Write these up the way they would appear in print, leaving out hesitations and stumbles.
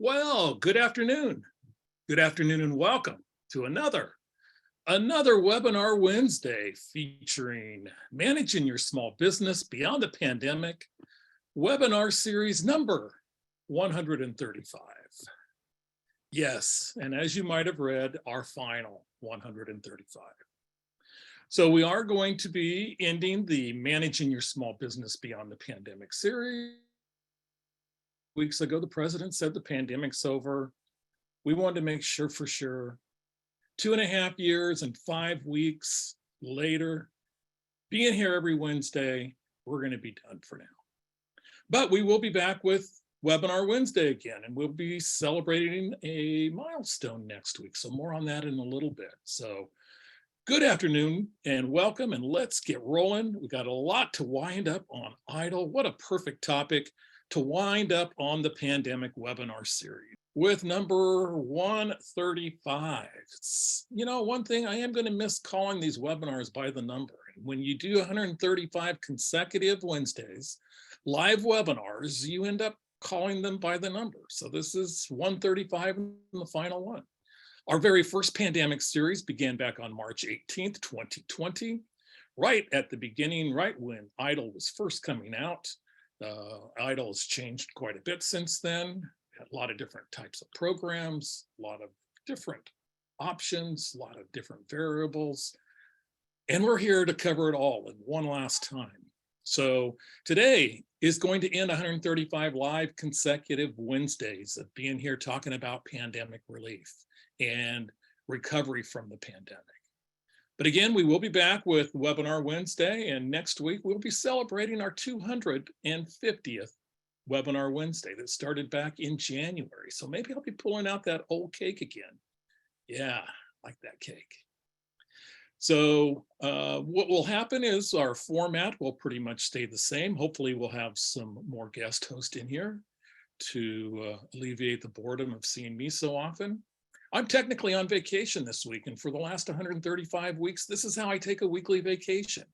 Well, good afternoon. Good afternoon and welcome to another webinar Wednesday featuring Managing Your Small Business Beyond the Pandemic, webinar series number 135. Yes, and as you might have read, our final 135. So we are going to be ending the Managing Your Small Business Beyond the Pandemic series. Weeks ago, the president said the pandemic's over. We wanted to make sure for sure. 2.5 years and 5 weeks later, being here every Wednesday, we're going to be done for now. But we will be back with Webinar Wednesday again, and we'll be celebrating a milestone next week. So more on that in a little bit. So good afternoon and welcome, and let's get rolling. We got a lot to wind up on EIDL. What a perfect topic to wind up on the pandemic webinar series with number 135. You know, one thing, I am going to miss calling these webinars by the number. When you do 135 consecutive Wednesdays, live webinars, you end up calling them by the number. So this is 135 and the final one. Our very first pandemic series began back on March 18th, 2020, right at the beginning, right when EIDL was first coming out. EIDL has changed quite a bit since then. Had a lot of different types of programs, a lot of different options, a lot of different variables. And we're here to cover it all in one last time. So today is going to end 135 live consecutive Wednesdays of being here talking about pandemic relief and recovery from the pandemic. But again, we will be back with Webinar Wednesday, and next week we'll be celebrating our 250th Webinar Wednesday that started back in January. So maybe I'll be pulling out that old cake again. Yeah, I like that cake. So what will happen is our format will pretty much stay the same. Hopefully we'll have some more guest hosts in here to alleviate the boredom of seeing me so often. I'm technically on vacation this week, and for the last 135 weeks, this is how I take a weekly vacation.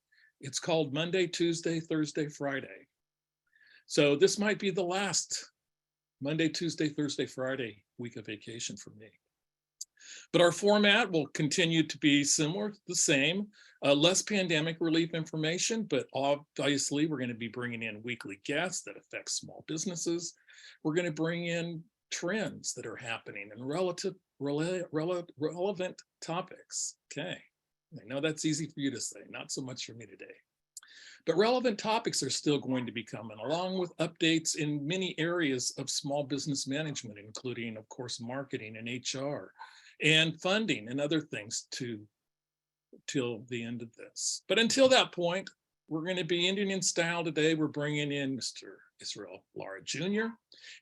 It's called Monday, Tuesday, Thursday, Friday. So this might be the last Monday, Tuesday, Thursday, Friday week of vacation for me. But our format will continue to be similar, the same, less pandemic relief information, but obviously we're going to be bringing in weekly guests that affect small businesses. We're going to bring in trends that are happening and relevant topics. Okay, I know that's easy for you to say, not so much for me today. But relevant topics are still going to be coming, along with updates in many areas of small business management, including, of course, marketing and HR and funding and other things till the end of this. But until that point, we're going to be ending in style today. We're bringing in Mr. Israel Lara Jr.,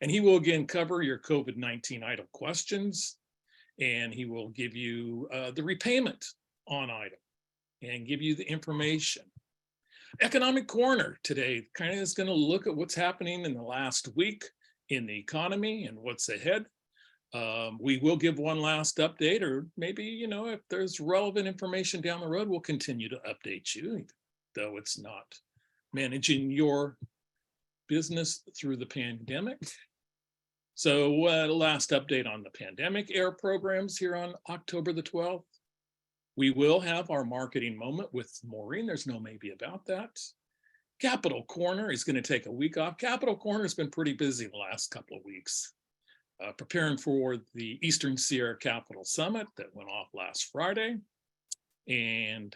and he will again cover your COVID-19 EIDL questions, and he will give you the repayment on EIDL and give you the information. Economic Corner today kind of is going to look at what's happening in the last week in the economy and what's ahead. We will give one last update, or maybe, you know, if there's relevant information down the road, we'll continue to update you, though it's not managing your business through the pandemic. So last update on the pandemic air programs here on October the 12th. We will have our marketing moment with Maureen. There's no maybe about that. Capital Corner is going to take a week off. Capital Corner has been pretty busy the last couple of weeks, preparing for the Eastern Sierra Capital Summit that went off last Friday. And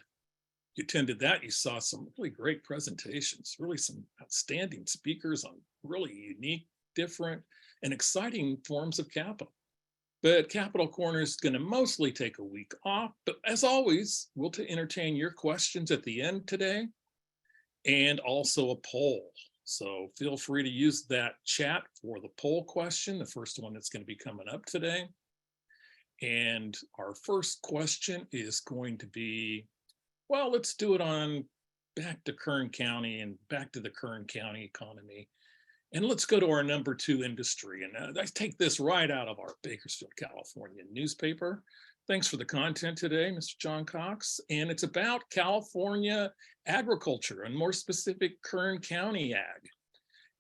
you attended that, you saw some really great presentations, really some outstanding speakers on really unique, different, and exciting forms of capital. But Capital Corner is going to mostly take a week off. But as always, we'll entertain your questions at the end today, and also a poll. So feel free to use that chat for the poll question, the first one that's going to be coming up today. And our first question is going to be, well, let's do it on back to Kern County and back to the Kern County economy. And let's go to our number 2 industry. And I take this right out of our Bakersfield, California newspaper. Thanks for the content today, Mr. John Cox. And it's about California agriculture, and more specific, Kern County Ag.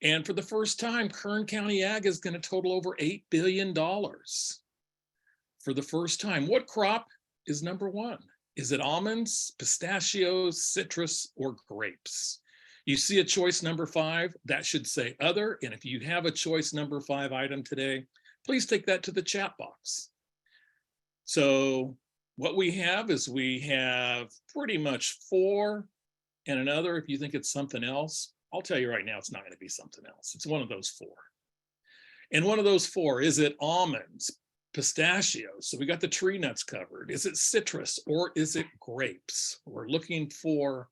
And for the first time, Kern County Ag is going to total over $8 billion. For the first time, what crop is number one? Is it almonds, pistachios, citrus, or grapes? You see a choice number 5, that should say other. And if you have a choice number 5 item today, please take that to the chat box. So what we have is we have pretty much 4 and another. If you think it's something else, I'll tell you right now, it's not going to be something else. It's one of those 4. And one of those 4, is it almonds, pistachios? So we got the tree nuts covered. Is it citrus or is it grapes? We're looking for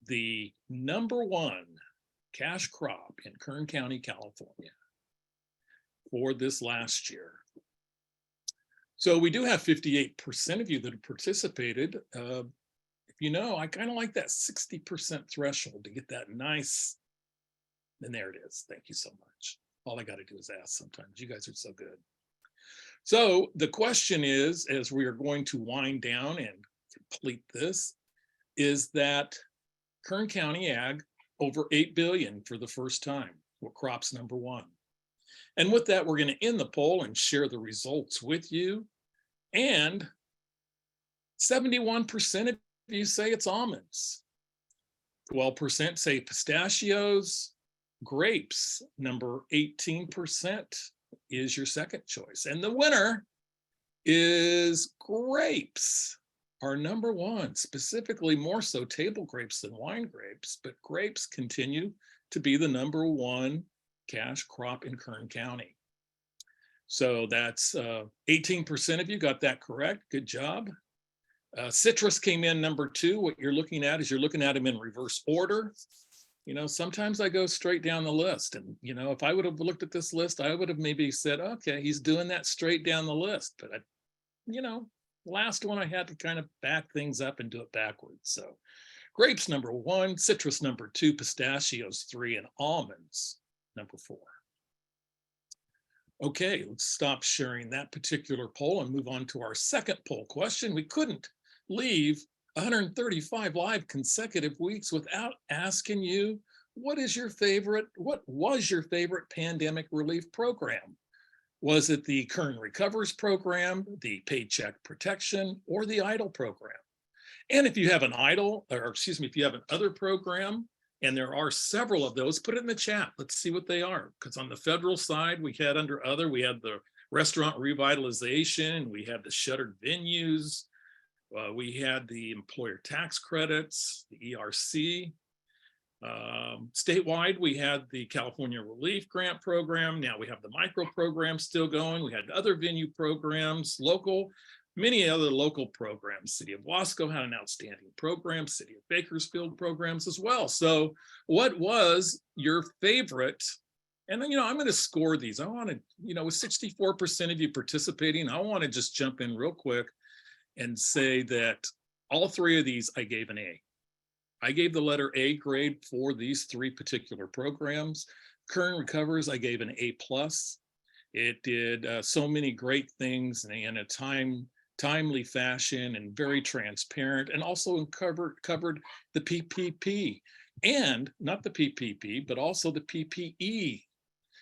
the number 1 cash crop in Kern County, California for this last year. So we do have 58% of you that have participated. If you know, I kind of like that 60% threshold to get that nice, and there it is. Thank you so much. All I got to do is ask sometimes. You guys are so good. So the question is, as we are going to wind down and complete this, is that Kern County Ag over 8 billion for the first time. What crop's number 1? And with that, we're going to end the poll and share the results with you. And 71% of you say it's almonds. 12% say pistachios. Grapes, number 18%, is your second choice. And the winner is grapes, our number 1, specifically more so table grapes than wine grapes, but grapes continue to be the number 1 cash crop in Kern County. So that's 18% of you got that correct. Good job. Citrus came in number 2. What you're looking at is you're looking at them in reverse order. You know, sometimes I go straight down the list, and, you know, if I would have looked at this list, I would have maybe said, okay, he's doing that straight down the list. But, you know, last one I had to kind of back things up and do it backwards. So grapes number 1, citrus number 2, pistachios 3, and almonds number 4. Okay, let's stop sharing that particular poll and move on to our second poll question. We couldn't leave 135 live consecutive weeks without asking you, what was your favorite pandemic relief program? Was it the Kern Recovers program, the Paycheck Protection, or the EIDL program? And if you have an EIDL, or excuse me, if you have an other program, and there are several of those, put it in the chat. Let's see what they are. Because on the federal side, we had under other, we had the restaurant revitalization, we had the shuttered venues, we had the employer tax credits, the ERC. Statewide, we had the California Relief Grant Program. Now we have the micro program still going. We had other venue programs, local, many other local programs. City of Wasco had an outstanding program, City of Bakersfield programs as well. So what was your favorite? And then, you know, I'm going to score these. I want to, you know, with 64% of you participating, I want to just jump in real quick and say that all 3 of these I gave an A. I gave the letter A grade for these 3 particular programs. Kern Recovers, I gave an A+. It did so many great things in a timely fashion and very transparent, and also covered the PPP, and not the PPP, but also the PPE.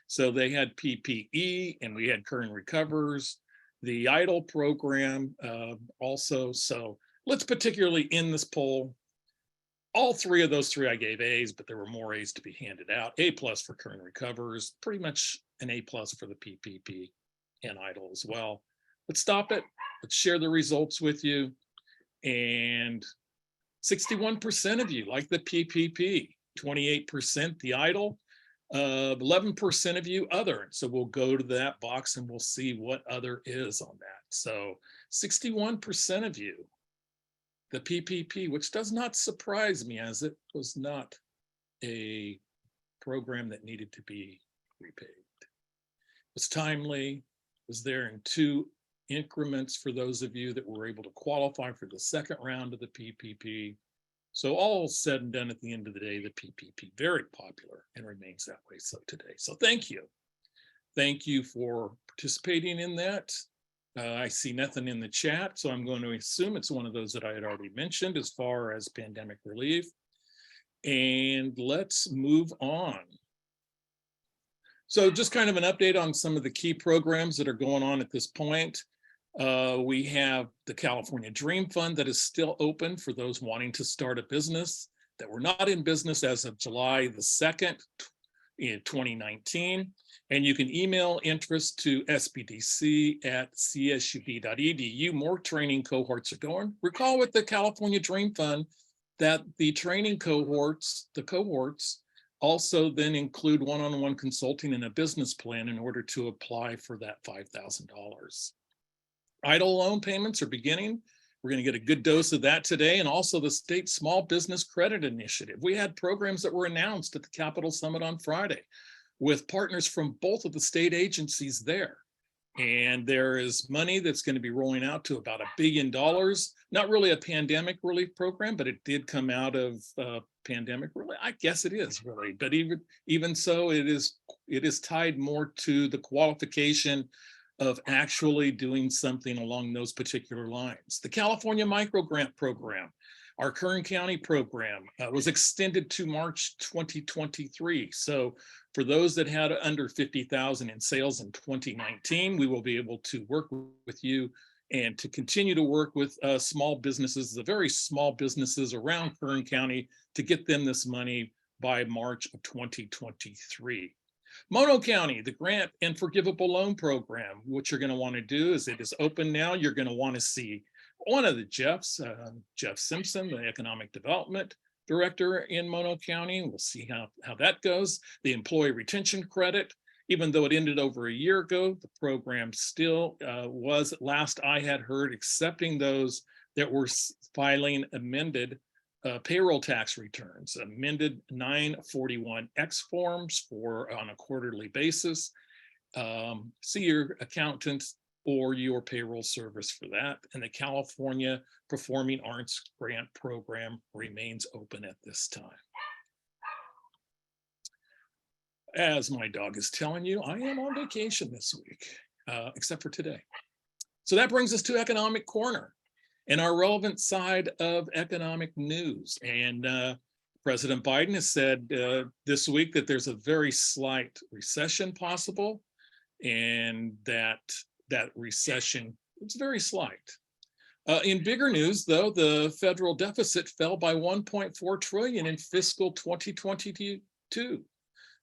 So they had PPE, and we had Kern Recovers, the EIDL program also. So let's particularly in this poll, all 3 of those 3 I gave A's, but there were more A's to be handed out. A+ for Kern Recovers, pretty much an A+ for the PPP and EIDL as well. Let's stop it. Let's share the results with you. And 61% of you like the PPP, 28% the EIDL, 11% of you other. So we'll go to that box and we'll see what other is on that. So 61% of you, the PPP, which does not surprise me, as it was not a program that needed to be repaid. It was timely, was there in 2 increments for those of you that were able to qualify for the second round of the PPP. So all said and done, at the end of the day, the PPP, very popular and remains that way so today. So thank you. Thank you for participating in that. I see nothing in the chat, so I'm going to assume it's one of those that I had already mentioned as far as pandemic relief. And let's move on So just kind of an update on some of the key programs that are going on at this point. We have the California Dream Fund that is still open for those wanting to start a business that were not in business as of July the 2nd in 2019. And you can email interest to sbdc@csub.edu. More training cohorts are going. Recall with the California Dream Fund that the training cohorts, also then include one-on-one consulting and a business plan in order to apply for that $5,000. EIDL loan payments are beginning. We're going to get a good dose of that today, and also the state small business credit initiative. We had programs that were announced at the Capitol Summit on Friday with partners from both of the state agencies there. And there is money that's going to be rolling out to about $1 billion. Not really a pandemic relief program, but it did come out of pandemic relief. I guess it is really, but even so, it is tied more to the qualification of actually doing something along those particular lines. The California Micro Grant Program, our Kern County program, was extended to March 2023. So for those that had under 50,000 in sales in 2019, we will be able to work with you and to continue to work with small businesses, the very small businesses around Kern County, to get them this money by March of 2023. Mono County, the Grant and Forgivable Loan Program. What you're going to want to do is it is open now. You're going to want to see one of the Jeffs, Jeff Simpson, the Economic Development Director in Mono County. We'll see how that goes. The Employee Retention Credit, even though it ended over a year ago, the program still was, last I had heard, accepting those that were filing amended payroll tax returns, amended 941X forms on a quarterly basis. See your accountant or your payroll service for that. And the California Performing Arts Grant Program remains open at this time. As my dog is telling you, I am on vacation this week, except for today. So that brings us to Economic Corner and our relevant side of economic news. And President Biden has said this week that there's a very slight recession possible, and that recession is very slight. In bigger news, though, the federal deficit fell by 1.4 trillion in fiscal 2022.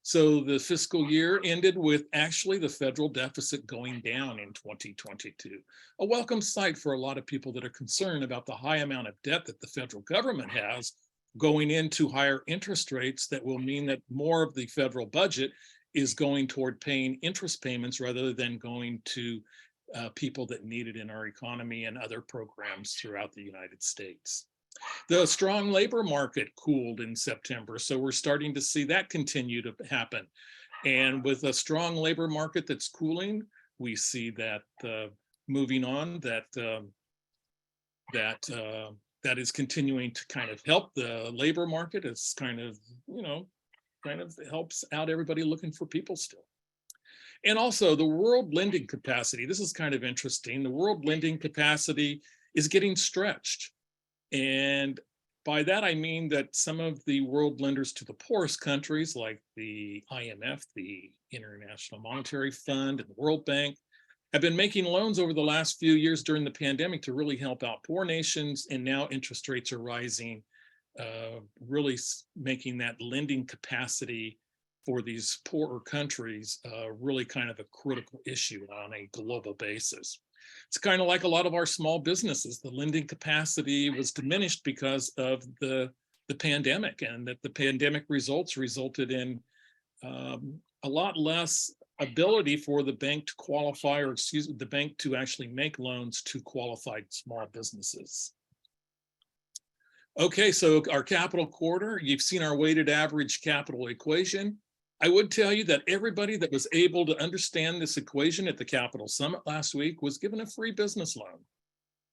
So the fiscal year ended with actually the federal deficit going down in 2022. A welcome sight for a lot of people that are concerned about the high amount of debt that the federal government has going into higher interest rates that will mean that more of the federal budget is going toward paying interest payments rather than going to people that need it in our economy and other programs throughout the United States. The strong labor market cooled in September, so we're starting to see that continue to happen. And with a strong labor market that's cooling, we see that moving on, that is continuing to kind of help the labor market. It's kind of helps out everybody looking for people still. And also the world lending capacity. This is kind of interesting. The world lending capacity is getting stretched. And by that, I mean that some of the world lenders to the poorest countries, like the IMF, the International Monetary Fund, and the World Bank, have been making loans over the last few years during the pandemic to really help out poor nations. And now interest rates are rising, really making that lending capacity for these poorer countries really kind of a critical issue on a global basis. It's kind of like a lot of our small businesses. The lending capacity was diminished because of the pandemic, and that the pandemic resulted in a lot less ability for the bank to qualify, or the bank to actually make loans to qualified small businesses. Okay, so our capital quarter, you've seen our weighted average capital equation. I would tell you that everybody that was able to understand this equation at the Capitol Summit last week was given a free business loan,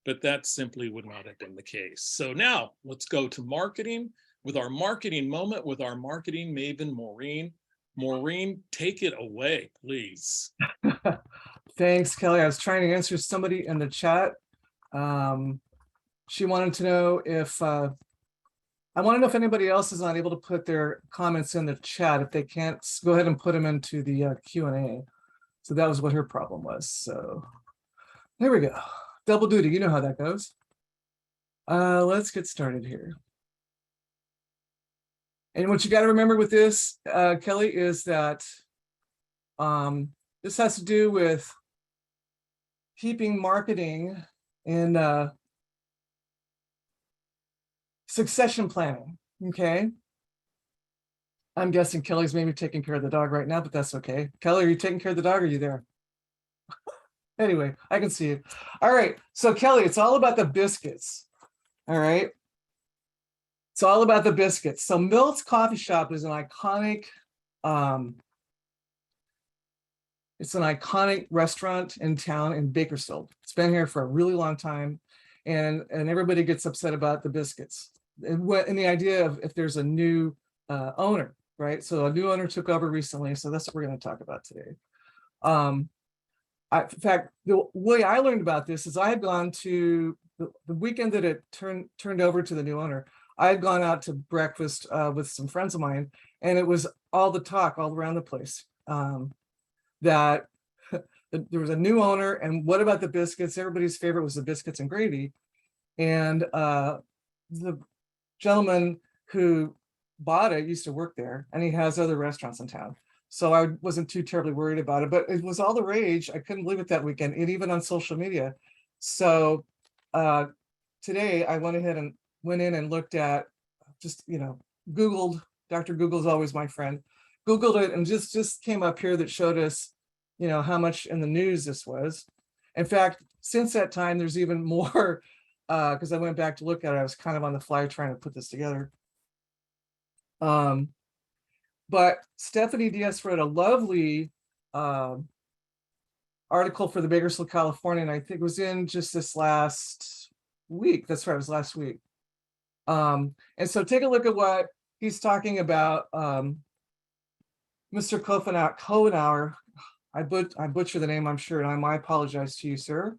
but that simply would not have been the case. So now let's go to marketing with our marketing moment with our marketing maven, Maureen. Maureen, take it away, please. Thanks, Kelly. I was trying to answer somebody in the chat. She wanted to know if I want to know if anybody else is not able to put their comments in the chat. If they can't, go ahead and put them into the Q&A. So that was what her problem was. So there we go. Double duty, you know how that goes. Let's get started here. And what you got to remember with this, Kelly, is that this has to do with keeping marketing in succession planning, okay? I'm guessing Kelly's maybe taking care of the dog right now, but that's okay. Kelly, are you taking care of the dog? Or are you there? Anyway, I can see it. All right, so Kelly, it's all about the biscuits. All right. It's all about the biscuits. So Milt's Coffee Shop is an iconic, it's an iconic restaurant in town in Bakersfield. It's been here for a really long time, and everybody gets upset about the biscuits. And the idea of if there's a new owner, right? So a new owner took over recently, so that's what we're going to talk about today. In fact, the way I learned about this is I had gone to the weekend that it turned over to the new owner. I had gone out to breakfast with some friends of mine, and it was all the talk all around the place that there was a new owner, and what about the biscuits? Everybody's favorite was the biscuits and gravy. And the gentleman who bought it used to work there, and he has other restaurants in town. So I wasn't too terribly worried about it, but it was all the rage. I couldn't believe it that weekend, and even on social media. So today I went ahead and went in and looked at, just, Googled, Dr. Google's always my friend, Googled it, and just came up here that showed us, how much in the news this was. In fact, since that time, there's even more, because I went back to look at it. I was kind of on the fly trying to put this together. But Stephanie Diaz wrote a lovely article for the Bakersfield Californian. I think it was in just this last week. That's right, it was last week. And so take a look at what he's talking about. Mr. Kovenauer, I butcher the name, I'm sure, and I apologize to you, sir.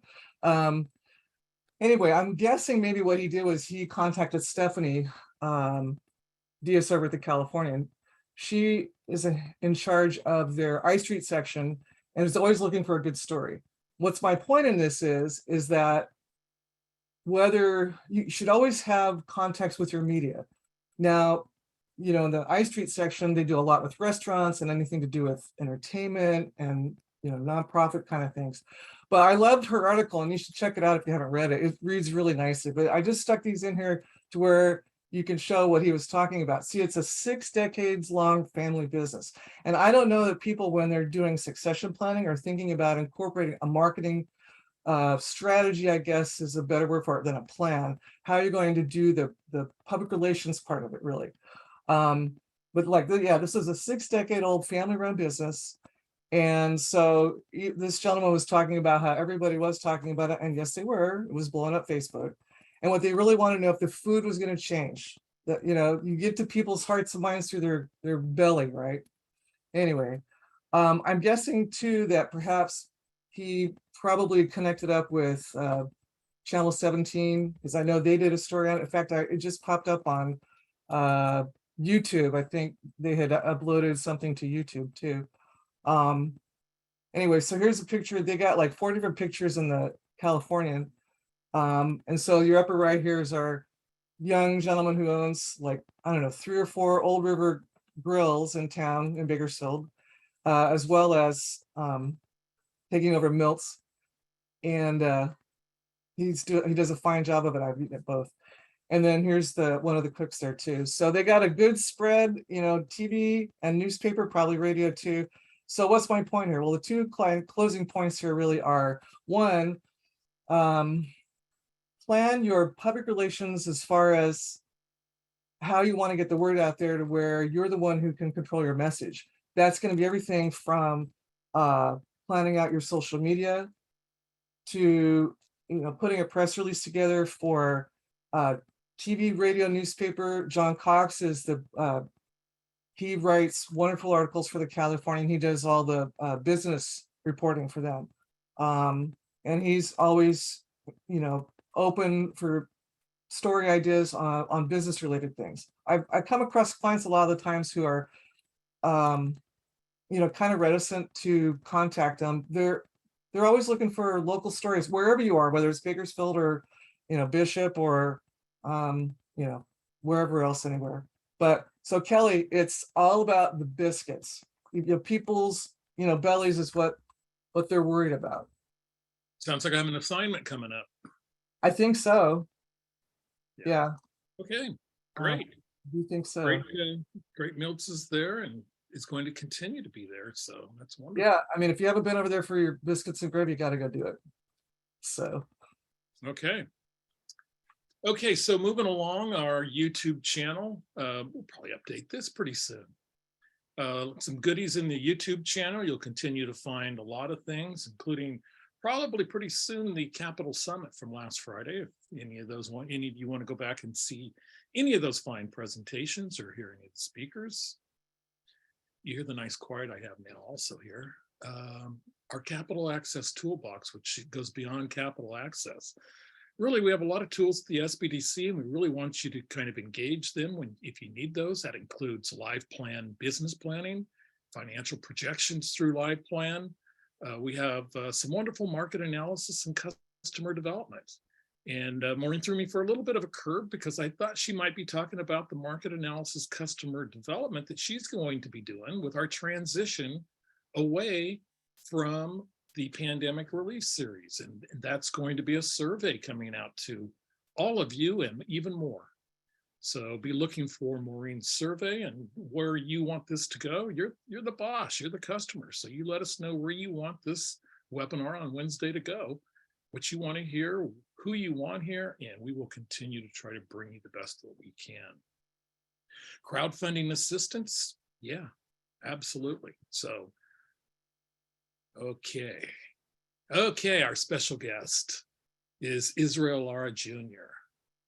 Anyway, I'm guessing maybe what he did was he contacted Stephanie Diaz over at the Californian. She is in charge of their I Street section and is always looking for a good story. What's my point in this is that whether you should always have contacts with your media. Now, in the I Street section, they do a lot with restaurants and anything to do with entertainment and, nonprofit kind of things. But I loved her article, and you should check it out if you haven't read it. It reads really nicely, but I just stuck these in here to where you can show what he was talking about. See, it's a 6 decades long family business. And I don't know that people, when they're doing succession planning, are thinking about incorporating a marketing strategy, I guess is a better word for it than a plan. How are you going to do the public relations part of it, really? But this is a 6-decade-old family-run business. And so this gentleman was talking about how everybody was talking about it, and yes, they were. It was blowing up Facebook. And what they really want to know if the food was going to change. That, you get to people's hearts and minds through their belly, right? Anyway, I'm guessing too that perhaps he probably connected up with Channel 17, because I know they did a story on it. In fact, it just popped up on YouTube. I think they had uploaded something to YouTube too. Anyway, so here's a picture. They got like 4 different pictures in the Californian. And so your upper right here is our young gentleman who owns, like, I don't know, 3 or 4 Old River grills in town in Bakersfield, as well as taking over Milt's. And he does a fine job of it. I've eaten it both. And then here's one of the cooks there too. So they got a good spread, TV and newspaper, probably radio too. So what's my point here? Well, the 2 closing points here really are, one, plan your public relations as far as how you want to get the word out there to where you're the one who can control your message. That's going to be everything from planning out your social media to, putting a press release together for TV, radio, newspaper. John Cox is he writes wonderful articles for the Californian. He does all the business reporting for them. And he's always, open for story ideas on business related things. I come across clients a lot of the times who are, you know, kind of reticent to contact them. They're always looking for local stories wherever you are, whether it's Bakersfield or, you know, Bishop or, you know, wherever else, anywhere. But so Kelly, it's all about the biscuits. You know, people's, you know, bellies is what they're worried about. Sounds like I have an assignment coming up. I think so. Yeah. Okay, great. Do you think so? Great Milts is there and is going to continue to be there. So that's wonderful. Yeah, I mean, if you haven't been over there for your biscuits and gravy, you got to go do it. So. Okay. Okay, so moving along our YouTube channel, we'll probably update this pretty soon. Some goodies in the YouTube channel. You'll continue to find a lot of things, including probably pretty soon the Capital Summit from last Friday. If any of you want to go back and see any of those fine presentations or hear any of the speakers. You hear the nice quiet I have now also here. Our Capital Access Toolbox, which goes beyond capital access. Really, we have a lot of tools at the SBDC, and we really want you to kind of engage them if you need those. That includes live plan business planning, financial projections through live plan. We have some wonderful market analysis and customer development. And Maureen threw me for a little bit of a curve because I thought she might be talking about the market analysis customer development that she's going to be doing with our transition away from the pandemic relief series. And that's going to be a survey coming out to all of you and even more. So be looking for Maureen's survey and where you want this to go. You're the boss, you're the customer. So you let us know where you want this webinar on Wednesday to go, what you want to hear, who you want here, and we will continue to try to bring you the best that we can. Crowdfunding assistance, yeah, absolutely. So, okay, our special guest is Israel Lara Jr.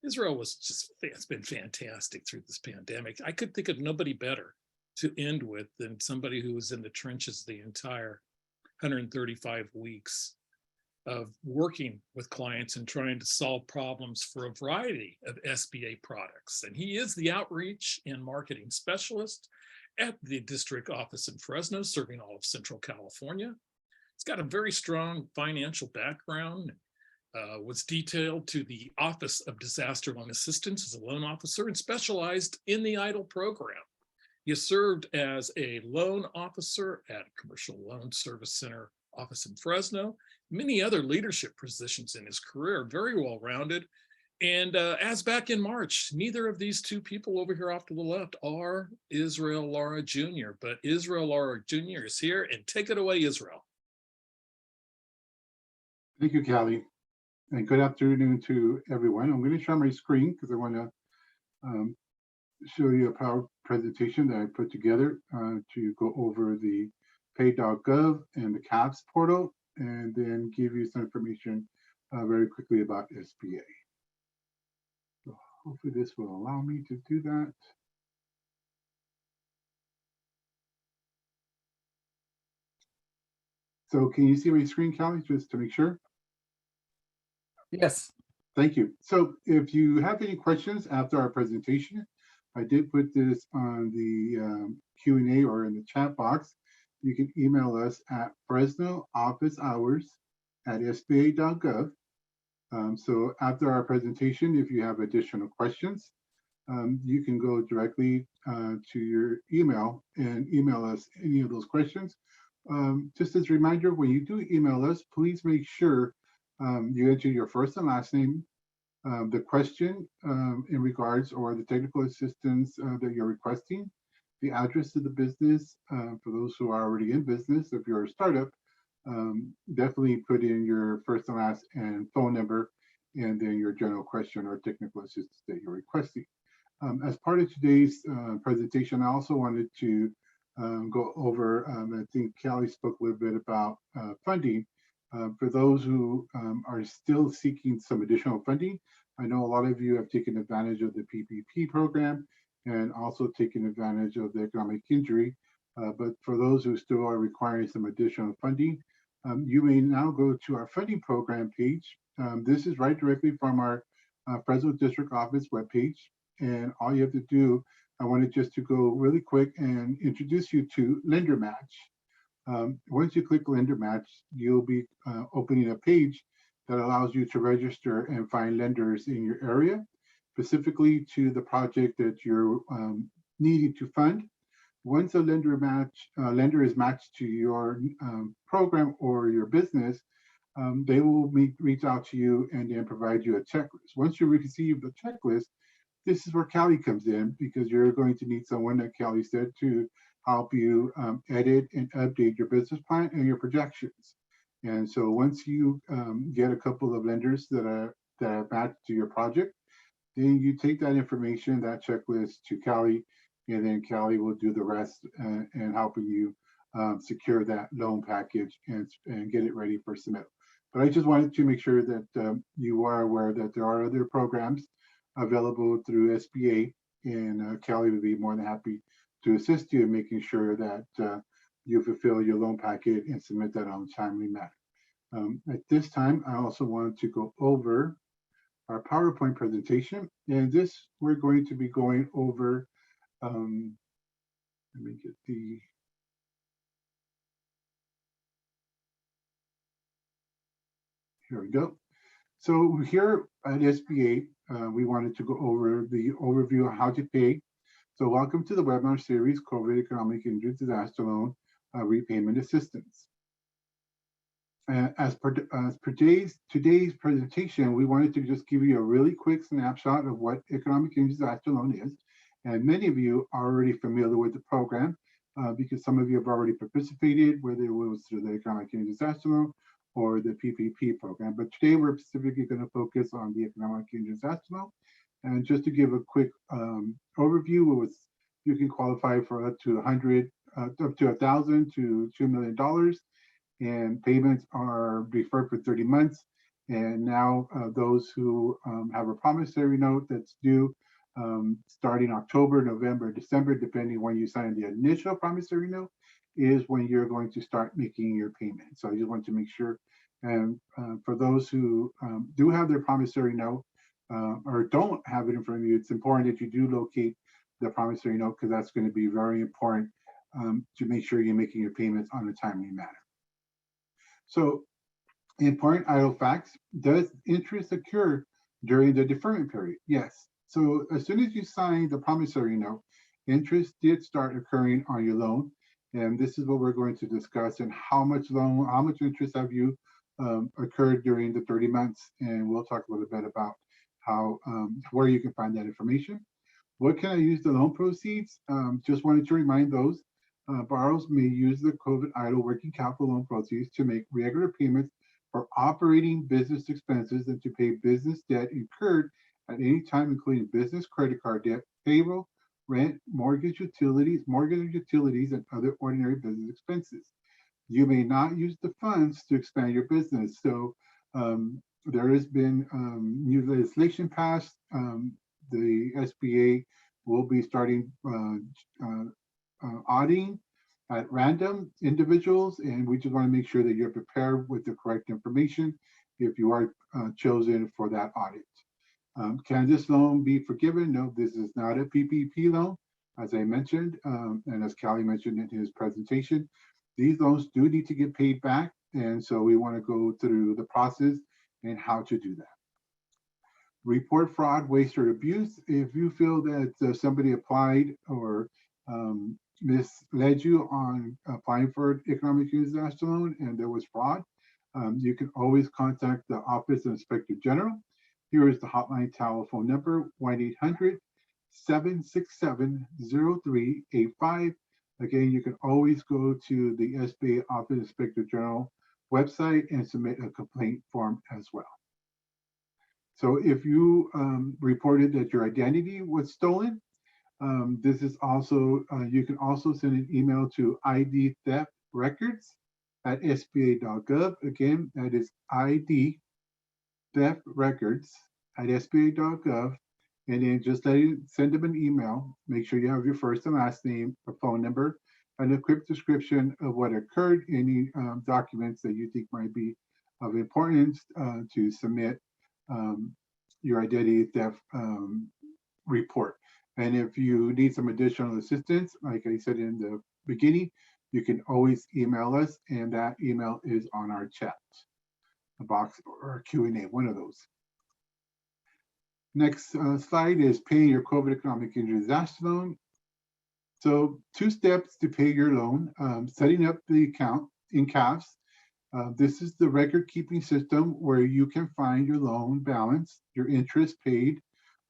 Israel it's been fantastic through this pandemic. I could think of nobody better to end with than somebody who was in the trenches the entire 135 weeks of working with clients and trying to solve problems for a variety of SBA products. And he is the outreach and marketing specialist at the district office in Fresno, serving all of Central California. He's got a very strong financial background, was detailed to the Office of Disaster Loan Assistance as a loan officer and specialized in the EIDL program. He has served as a loan officer at a Commercial Loan Service Center office in Fresno, many other leadership positions in his career, very well-rounded. And as back in March, neither of these two people over here off to the left are Israel Lara Jr., but Israel Lara Jr. is here, and take it away, Israel. Thank you, Callie, and good afternoon to everyone. I'm going to share my screen because I want to show you a power presentation that I put together to go over the Pay.gov and the CAPS portal, and then give you some information very quickly about SBA. So hopefully this will allow me to do that. So can you see my screen, Callie, just to make sure? Yes. Thank you. So if you have any questions after our presentation, I did put this on the Q&A or in the chat box. You can email us at fresnoofficehours@sba.gov. So after our presentation, if you have additional questions, you can go directly to your email and email us any of those questions. Just as a reminder, when you do email us, please make sure you enter your first and last name, the question in regards or the technical assistance that you're requesting, the address of the business. For those who are already in business, if you're a startup, definitely put in your first and last and phone number, and then your general question or technical assistance that you're requesting. As part of today's presentation, I also wanted to go over, I think Callie spoke a little bit about funding. For those who are still seeking some additional funding, I know a lot of you have taken advantage of the PPP program and also taken advantage of the economic injury. But for those who still are requiring some additional funding, you may now go to our funding program page. This is right directly from our Fresno District Office webpage. And all you have to do, I wanted just to go really quick and introduce you to Lender Match. Once you click Lender Match, you'll be opening a page that allows you to register and find lenders in your area, specifically to the project that you're needing to fund. Once a lender is matched to your program or your business, they will reach out to you and then provide you a checklist. Once you receive the checklist, this is where Callie comes in, because you're going to need someone, that Callie said, to help you edit and update your business plan and your projections. And so once you get a couple of lenders that are matched to your project, then you take that information, that checklist, to Callie, and then Callie will do the rest and helping you secure that loan package and get it ready for submit. But I just wanted to make sure that you are aware that there are other programs available through SBA, and Callie would be more than happy to assist you in making sure that you fulfill your loan packet and submit that on a timely manner. At this time, I also wanted to go over our PowerPoint presentation, and this we're going to be going over. Let me get the. Here we go. So here at SBA, we wanted to go over the overview of how to pay. So welcome to the webinar series, COVID Economic Injury Disaster Loan Repayment Assistance. As per today's presentation, we wanted to just give you a really quick snapshot of what Economic Injury Disaster Loan is. And many of you are already familiar with the program because some of you have already participated, whether it was through the Economic Injury Disaster Loan or the PPP program. But today we're specifically going to focus on the Economic Injury Disaster Loan. And just to give a quick overview, you can qualify for up to 100, up to $1,000 to $2 million, and payments are deferred for 30 months. And now those who have a promissory note that's due starting October, November, December, depending when you sign the initial promissory note, is when you're going to start making your payment. So I just want to make sure, and for those who do have their promissory note or don't have it in front of you, it's important that you do locate the promissory note, because that's going to be very important to make sure you're making your payments on a timely manner. So, important idle facts: does interest occur during the deferment period? Yes. So as soon as you sign the promissory note, interest did start occurring on your loan. And this is what we're going to discuss, and how much interest have you occurred during the 30 months. And we'll talk a little bit about how, where you can find that information. What can I use the loan proceeds? Just wanted to remind those borrowers may use the COVID idle working capital loan proceeds to make regular payments for operating business expenses and to pay business debt incurred at any time, including business credit card debt, payroll, rent, mortgage utilities, and other ordinary business expenses. You may not use the funds to expand your business. So there has been new legislation passed. The SBA will be starting auditing at random individuals, and we just want to make sure that you're prepared with the correct information if you are chosen for that audit. Can this loan be forgiven? No, this is not a PPP loan, as I mentioned, and as Callie mentioned in his presentation. These loans do need to get paid back, and so we want to go through the process and how to do that. Report fraud, waste, or abuse. If you feel that somebody applied or misled you on applying for economic disaster loan and there was fraud, you can always contact the Office of Inspector General. Here is the hotline telephone number, 1-800-767-0385. Again, you can always go to the SBA Office Inspector General website and submit a complaint form as well. So if you reported that your identity was stolen, this is also, you can also send an email to ID theft records at SBA.gov. Again, that is ID theft records at SBA.gov. And then just send them an email. Make sure you have your first and last name, a phone number, and a quick description of what occurred, any documents that you think might be of importance to submit your identity theft report. And if you need some additional assistance, like I said in the beginning, you can always email us, and that email is on our chat box or Q&A, one of those. Next slide is paying your COVID economic injury disaster loan. So 2 steps to pay your loan: setting up the account in CAFS. This is the record keeping system where you can find your loan balance, your interest paid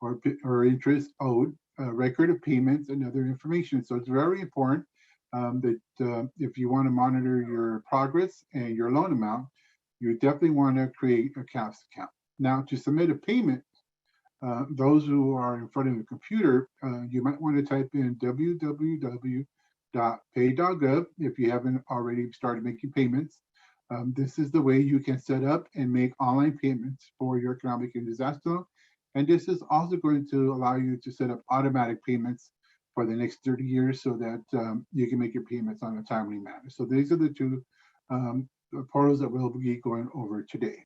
or interest owed, record of payments, and other information. So it's very important that if you want to monitor your progress and your loan amount, you definitely want to create a CAFS account. Now, to submit a payment, those who are in front of the computer, you might want to type in www.pay.gov if you haven't already started making payments. This is the way you can set up and make online payments for your economic and disaster loan. And this is also going to allow you to set up automatic payments for the next 30 years so that you can make your payments on a timely manner. So these are the 2 portals that we'll be going over today.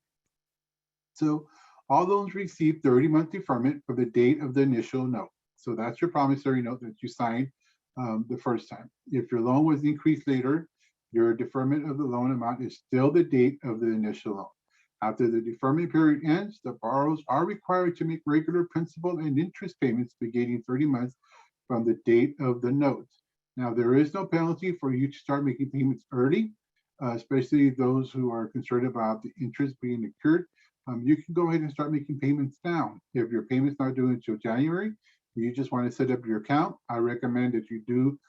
So all loans receive 30-month deferment from the date of the initial note. So that's your promissory note that you signed the first time. If your loan was increased later, your deferment of the loan amount is still the date of the initial loan. After the deferment period ends, the borrowers are required to make regular principal and interest payments beginning 30 months from the date of the note. Now, there is no penalty for you to start making payments early, especially those who are concerned about the interest being accrued. You can go ahead and start making payments now. If your payment's not due until January, you just want to set up your account, I recommend that you do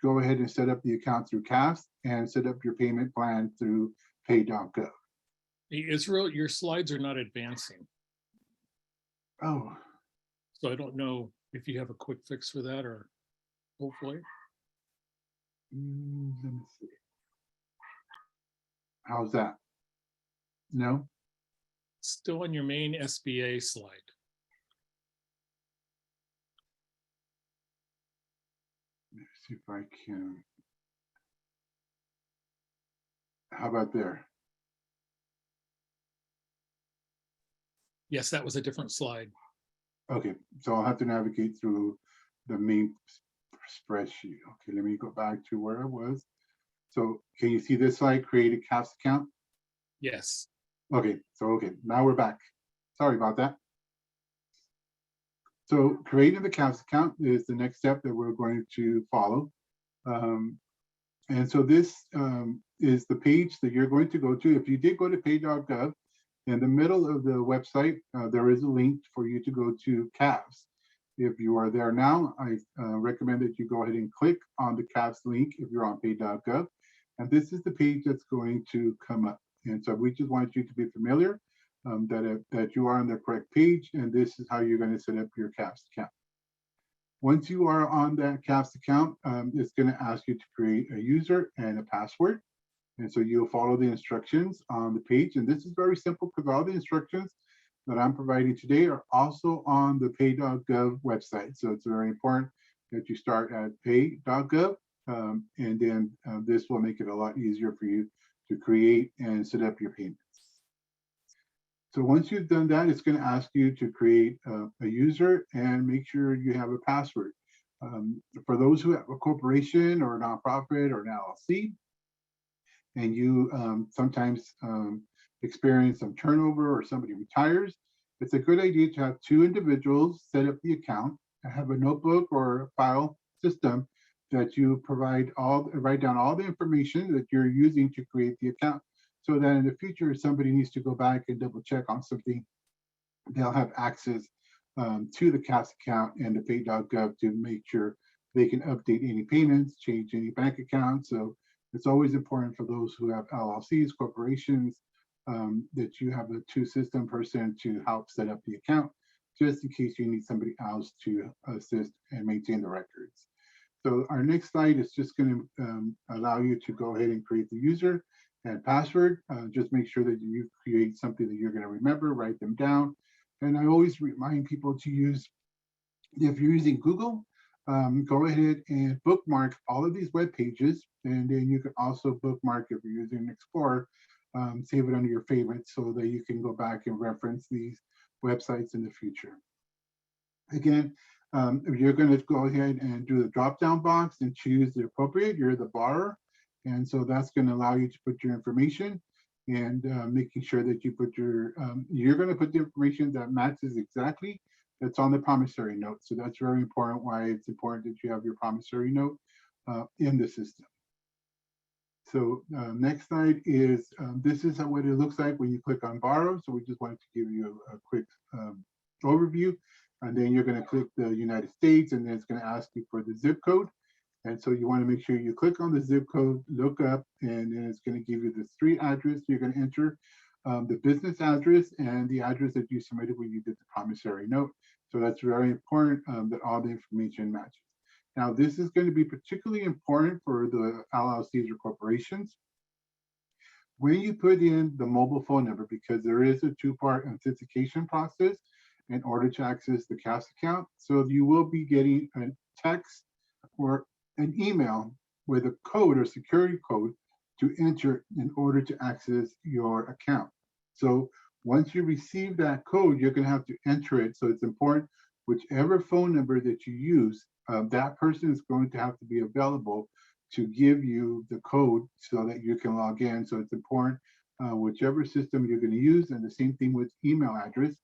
go ahead and set up the account through CAFS and set up your payment plan through Pay.gov. Hey, Israel, your slides are not advancing. Oh. So I don't know if you have a quick fix for that, or hopefully. Let me see. How's that? No? Still on your main SBA slide. Let me see if I can. How about there? Yes, that was a different slide. Okay, so I'll have to navigate through the main spreadsheet. Okay, let me go back to where I was. So can you see this slide, create a CAFS account? Yes. Okay, now we're back. Sorry about that. So creating the CAFS account is the next step that we're going to follow. And so this is the page that you're going to go to. If you did go to pay.gov, in the middle of the website, there is a link for you to go to CAFS. If you are there now, I recommend that you go ahead and click on the CAFS link if you're on pay.gov. And this is the page that's going to come up. And so we just want you to be familiar that you are on the correct page, and this is how you're going to set up your CAFS account. Once you are on that CAFS account, it's going to ask you to create a user and a password. And so you'll follow the instructions on the page. And this is very simple because all the instructions that I'm providing today are also on the pay.gov website. So it's very important that you start at pay.gov. And then this will make it a lot easier for you to create and set up your payments. So once you've done that, it's going to ask you to create a user and make sure you have a password. For those who have a corporation or a nonprofit or an LLC, and you sometimes experience some turnover or somebody retires, it's a good idea to have 2 individuals set up the account and have a notebook or a file system that you write down all the information that you're using to create the account, so that in the future, if somebody needs to go back and double check on something, they'll have access to the CAFS account and the pay.gov to make sure they can update any payments, change any bank accounts. So it's always important for those who have LLCs, corporations, that you have a 2-system person to help set up the account, just in case you need somebody else to assist and maintain the records. So our next slide is just going to allow you to go ahead and create the user and password. Just make sure that you create something that you're going to remember, write them down. And I always remind people to use, if you're using Google, go ahead and bookmark all of these web pages. And then you can also bookmark, if you're using Explorer, save it under your favorites so that you can go back and reference these websites in the future. Again, if you're going to go ahead and do the drop-down box and choose the appropriate, you're the borrower. And so that's going to allow you to put your information and making sure that you put your, you're going to put the information that matches exactly that's on the promissory note. So that's very important, why it's important that you have your promissory note in the system. So next slide is, this is what it looks like when you click on borrow. So we just wanted to give you a quick overview. And then you're going to click the United States, and then it's going to ask you for the zip code. And so you want to make sure you click on the zip code, look up, and then it's going to give you the street address. You're going to enter the business address and the address that you submitted when you did the promissory note. So that's very important that all the information matches. Now, this is going to be particularly important for the LLCs or corporations. When you put in the mobile phone number, because there is a two-part authentication process in order to access the CAS account. So you will be getting a text or an email with a code or security code to enter in order to access your account. So once you receive that code, you're going to have to enter it. So it's important, whichever phone number that you use, that person is going to have to be available to give you the code so that you can log in. So it's important, whichever system you're going to use, and the same thing with email address.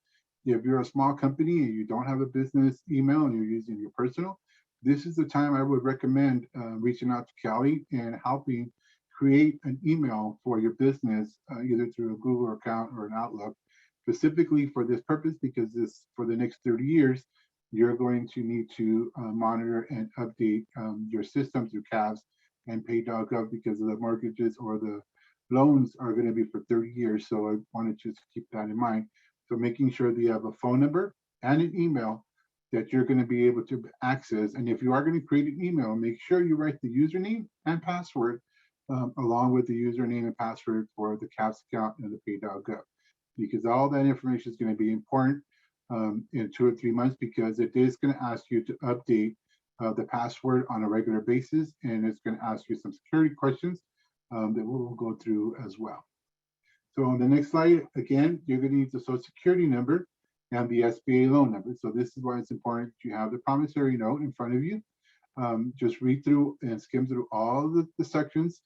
If you're a small company and you don't have a business email and you're using your personal, this is the time I would recommend reaching out to Callie and helping create an email for your business, either through a Google account or an Outlook, specifically for this purpose, because this, for the next 30 years, you're going to need to monitor and update your system through CAS and Pay.gov, because of the mortgages or the loans are going to be for 30 years. So I wanted to just keep that in mind. So making sure that you have a phone number and an email that you're going to be able to access. And if you are going to create an email, make sure you write the username and password along with the username and password for the CAS account and the Pay.gov, because all that information is going to be important in 2 or 3 months, because it is going to ask you to update the password on a regular basis, and it's going to ask you some security questions that we'll go through as well. So on the next slide, again, you're going to need the Social Security number and the SBA loan number. So this is why it's important that you have the promissory note in front of you. Just read through and skim through all the sections,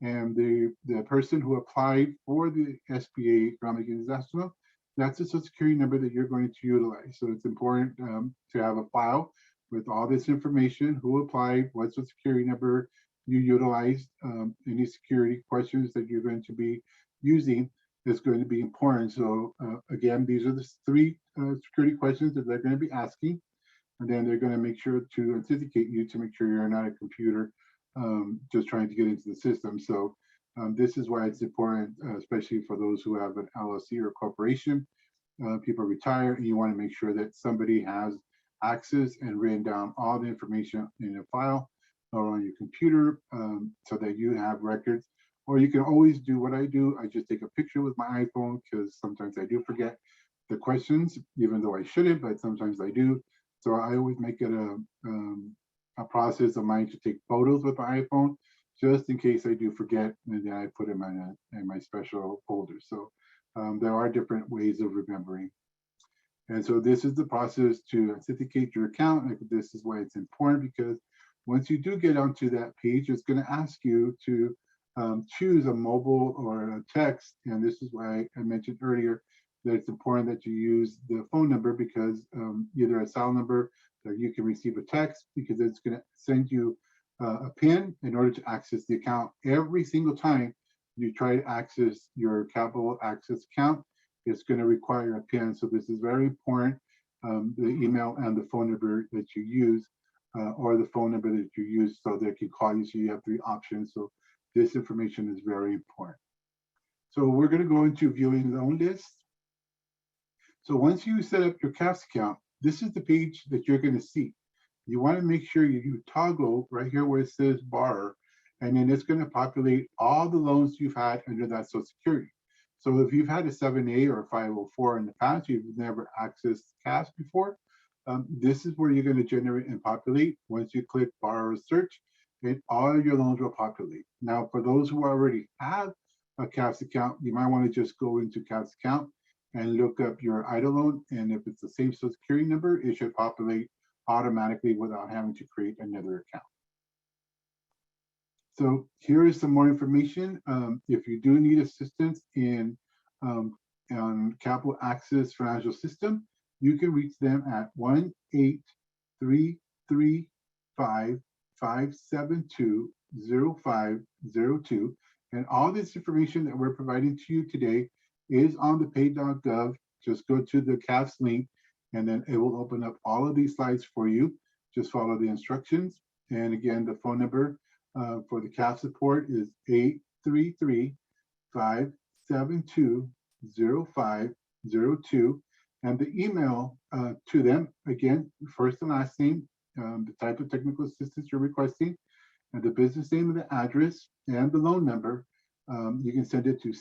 and the person who applied for the SBA economic and disaster, that's the Social Security number that you're going to utilize. So it's important to have a file with all this information: who applied, what Social Security number you utilized, any security questions that you're going to be using is going to be important. So again, these are the 3 security questions that they're going to be asking, and then they're going to make sure to authenticate you to make sure you're not a computer just trying to get into the system. So this is why it's important, especially for those who have an LLC or corporation. People retire, and you want to make sure that somebody has access and written down all the information in a file or on your computer so that you have records. Or you can always do what I do. I just take a picture with my iPhone, because sometimes I do forget the questions, even though I shouldn't, but sometimes I do. So I always make it a process of mine to take photos with my iPhone, just in case I do forget, and then I put them in my special folder. So there are different ways of remembering. And so this is the process to authenticate your account. And this is why it's important, because once you do get onto that page, it's going to ask you to choose a mobile or a text. And this is why I mentioned earlier that it's important that you use the phone number, because either a cell number that you can receive a text, because it's going to send you a PIN in order to access the account. Every single time you try to access your capital access account, it's going to require a PIN. So this is very important, the email and the phone number that you use, or the phone number that you use, so they can call you. So you have 3 options. So this information is very important. So we're going to go into viewing loan list. So once you set up your CAS account, this is the page that you're going to see. You want to make sure you toggle right here where it says borrower, and then it's going to populate all the loans you've had under that Social Security. So if you've had a 7A or a 504 in the past, you've never accessed CAS before, this is where you're going to generate and populate. Once you click borrower search, and all your loans will populate. Now, for those who already have a CAS account, you might want to just go into CAS account and look up your EIDL loan. And if it's the same Social Security number, it should populate automatically without having to create another account. So here is some more information. If you do need assistance in on Capital Access Financial System, you can reach them at 1-833-572-0502. And all this information that we're providing to you today is on the Pay.gov. Just go to the CAFS link, and then it will open up all of these slides for you. Just follow the instructions. And again, the phone number for the CAF support is 833-572-0502. And the email to them, again, first and last name, the type of technical assistance you're requesting, and the business name and the address, and the loan number. You can send it to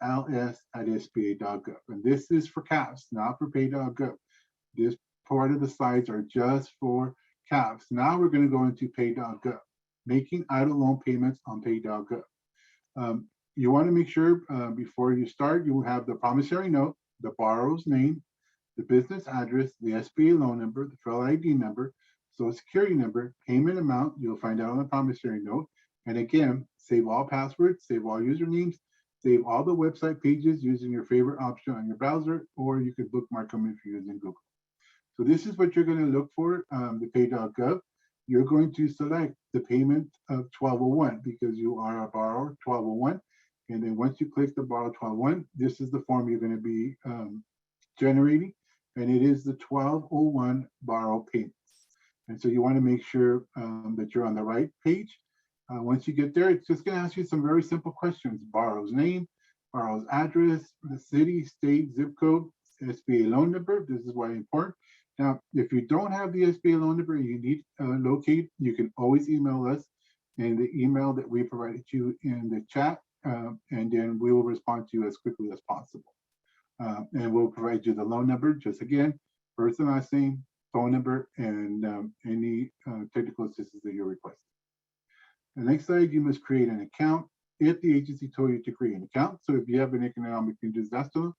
cls@sba.gov. And this is for CAFs, not for Pay.gov. This part of the slides are just for CAFs. Now we're going to go into Pay.gov, making EIDL loan payments on Pay.gov. You want to make sure before you start, you will have the promissory note, the borrower's name, the business address, the SBA loan number, the federal ID number, Social Security number, payment amount, you'll find out on the promissory note. And again, save all passwords, save all usernames, save all the website pages using your favorite option on your browser, or you could bookmark them if you're using Google. So this is what you're going to look for, the Pay.gov. You're going to select the payment of 1201 because you are a borrower, 1201. And then once you click the borrow 1201, this is the form you're going to be generating. And it is the 1201 borrow payments. And so you want to make sure that you're on the right page. Once you get there, it's just going to ask you some very simple questions. Borrower's name, borrower's address, the city, state, zip code, SBA loan number. This is why it's important. Now, if you don't have the SBA loan number and you need locate, you can always email us in the email that we provided you in the chat, and then we will respond to you as quickly as possible. And we'll provide you the loan number, just again, first and last name, phone number, and any technical assistance that you're requesting. The next slide, you must create an account if the agency told you to create an account. So if you have an economic disaster,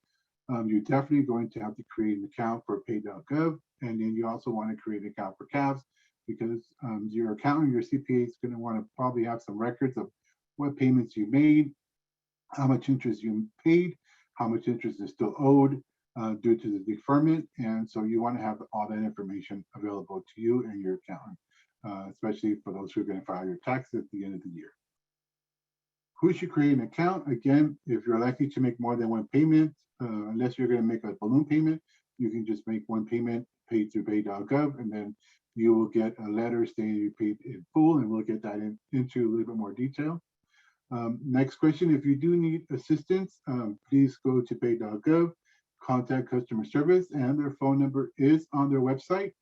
you're definitely going to have to create an account for Pay.gov. And then you also want to create an account for CAFs because your accountant, your CPA is going to want to probably have some records of what payments you made, how much interest you paid, how much interest is still owed due to the deferment. And so you want to have all that information available to you and your accountant, especially for those who are going to file your taxes at the end of the year. Who should create an account? Again, if you're likely to make more than one payment, unless you're going to make a balloon payment, you can just make one payment paid through Pay.gov, and then you will get a letter saying you paid in full, and we'll get that into a little bit more detail. Next question, if you do need assistance, please go to Pay.gov, contact customer service, and their phone number is on their website.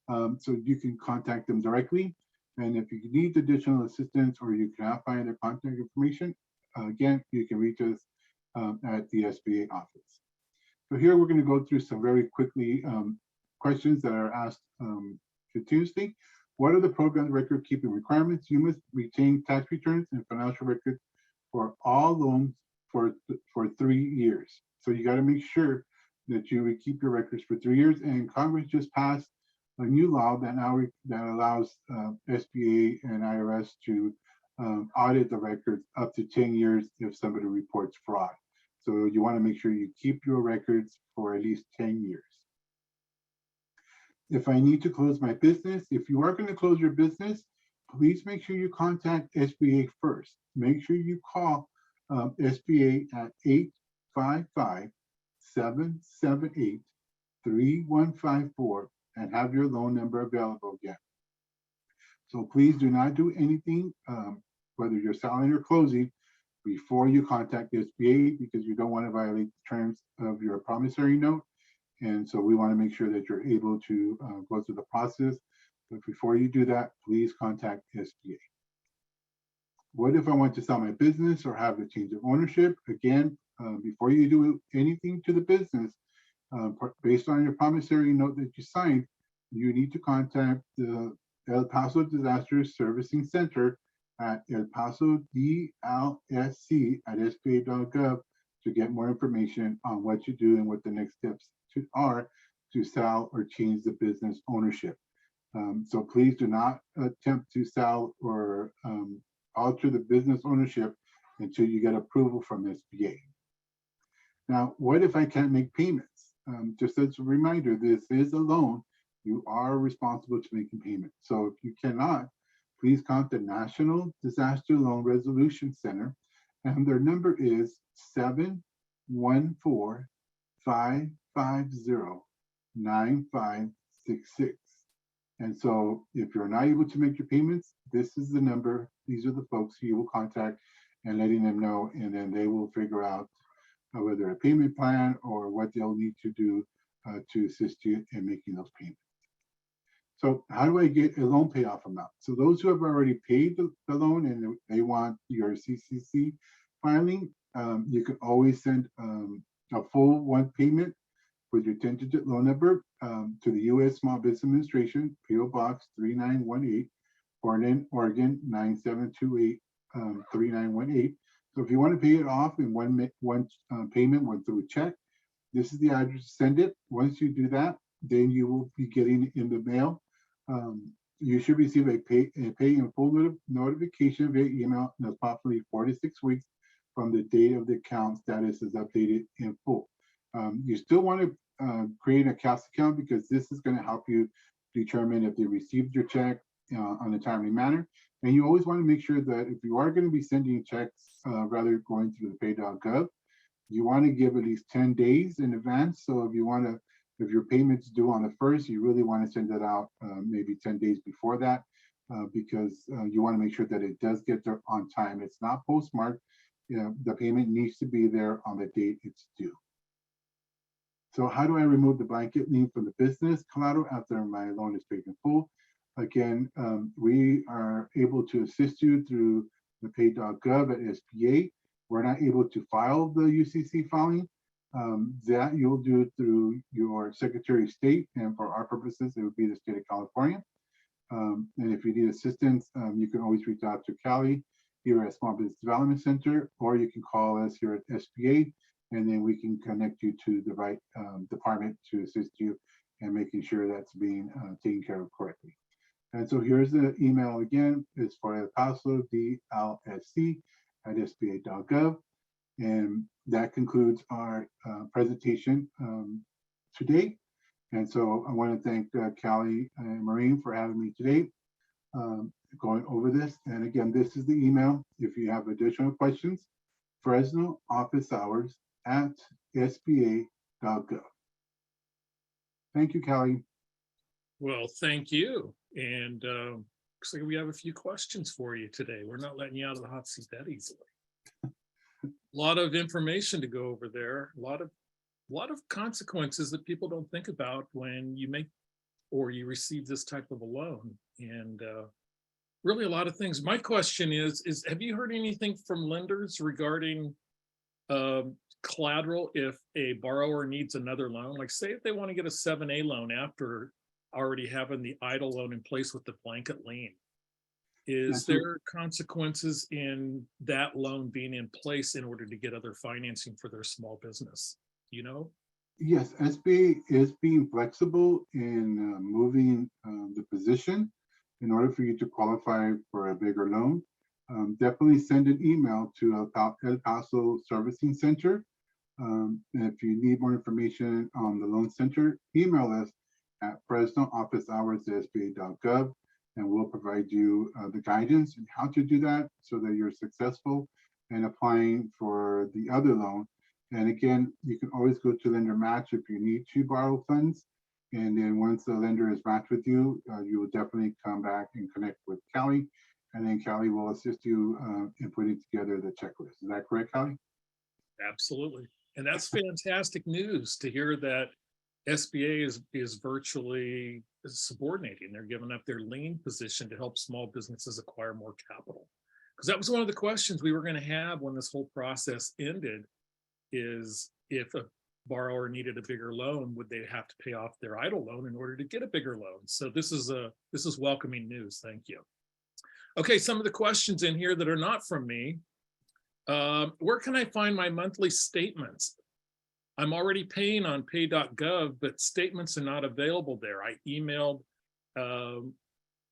So you can contact them directly. And if you need additional assistance or you cannot find their contact information, again, you can reach us at the SBA office. So here we're going to go through some very quickly questions that are asked continuously. What are the program record keeping requirements? You must retain tax returns and financial records for all loans for 3 years. So you got to make sure that you would keep your records for 3 years. And Congress just passed a new law that allows SBA and IRS to audit the records up to 10 years if somebody reports fraud. So you want to make sure you keep your records for at least 10 years. If I need to close my business, if you are going to close your business, please make sure you contact SBA first. Make sure you call SBA at 855-778-3154 and have your loan number available again. So please do not do anything, whether you're selling or closing, before you contact the SBA, because you don't want to violate the terms of your promissory note. And so we want to make sure that you're able to go through the process. But before you do that, please contact SBA. What if I want to sell my business or have a change of ownership? Again, before you do anything to the business, based on your promissory note that you signed, you need to contact the El Paso Disaster Servicing Center at El Paso DLSC at SBA.gov to get more information on what you do and what the next steps are to sell or change the business ownership. So please do not attempt to sell or alter the business ownership until you get approval from SBA. Now, what if I can't make payments? Just as a reminder, this is a loan. You are responsible to making payments. So if you cannot, please contact the National Disaster Loan Resolution Center, and their number is 714-550-9566. And so if you're not able to make your payments, this is the number. These are the folks you will contact and letting them know, and then they will figure out whether a payment plan or what they'll need to do to assist you in making those payments. So how do I get a loan payoff amount? So those who have already paid the loan and they want your CCC filing, you can always send a full one payment with your 10-digit loan number to the U.S. Small Business Administration, P.O. Box 3918, Portland, Oregon 9728-3918. So if you want to pay it off in one payment or through a check, this is the address to send it. Once you do that, then you will be getting in the mail. You should receive a pay in full notification via email in approximately 4 to 6 weeks from the date of the account status is updated in full. You still want to create a CAS account because this is going to help you determine if they received your check on a timely manner. And you always want to make sure that if you are going to be sending checks, rather going through the Pay.gov, you want to give at least 10 days in advance. So if your payment's due on the 1st, you really want to send it out maybe 10 days before that, because you want to make sure that it does get there on time. It's not postmarked. The payment needs to be there on the date it's due. So how do I remove the blanket lien from the business collateral after my loan is paid in full? Again, we are able to assist you through the Pay.gov at SBA. We're not able to file the UCC filing. That you'll do through your Secretary of State, and for our purposes, it would be the state of California. And if you need assistance, you can always reach out to Callie here at Small Business Development Center, or you can call us here at SBA, and then we can connect you to the right department to assist you in making sure that's being taken care of correctly. And so here's the email again. It's for El Paso DLSC@sba.gov. And that concludes our presentation today. And so I want to thank Callie and Maureen for having me today, going over this. And again, this is the email. If you have additional questions, Fresno office hours @sba.gov. Thank you, Callie. Well, thank you. And looks like we have a few questions for you today. We're not letting you out of the hot seat that easily. A lot of information to go over there. A lot of consequences that people don't think about when you make or you receive this type of a loan, and really a lot of things. My question is have you heard anything from lenders regarding collateral if a borrower needs another loan? Like, say if they want to get a 7A loan after already having the EIDL loan in place with the blanket lien. Is there consequences in that loan being in place in order to get other financing for their small business? You know? Yes, SBA is being flexible in moving the position in order for you to qualify for a bigger loan. Definitely send an email to El Paso Servicing Center. And if you need more information on the loan center, email us at FresnoOfficeHours@SBA.gov, and we'll provide you the guidance and how to do that so that you're successful in applying for the other loan. And again, you can always go to lender match if you need to borrow funds. And then once the lender is matched with you, you will definitely come back and connect with Callie, and then Callie will assist you in putting together the checklist. Is that correct, Callie? Absolutely. And that's fantastic news to hear that SBA is virtually subordinating. They're giving up their lien position to help small businesses acquire more capital. Because that was one of the questions we were going to have when this whole process ended, is if a borrower needed a bigger loan, would they have to pay off their EIDL loan in order to get a bigger loan? So this is welcoming news. Thank you. Okay, some of the questions in here that are not from me. Where can I find my monthly statements? I'm already paying on Pay.gov, but statements are not available there. I emailed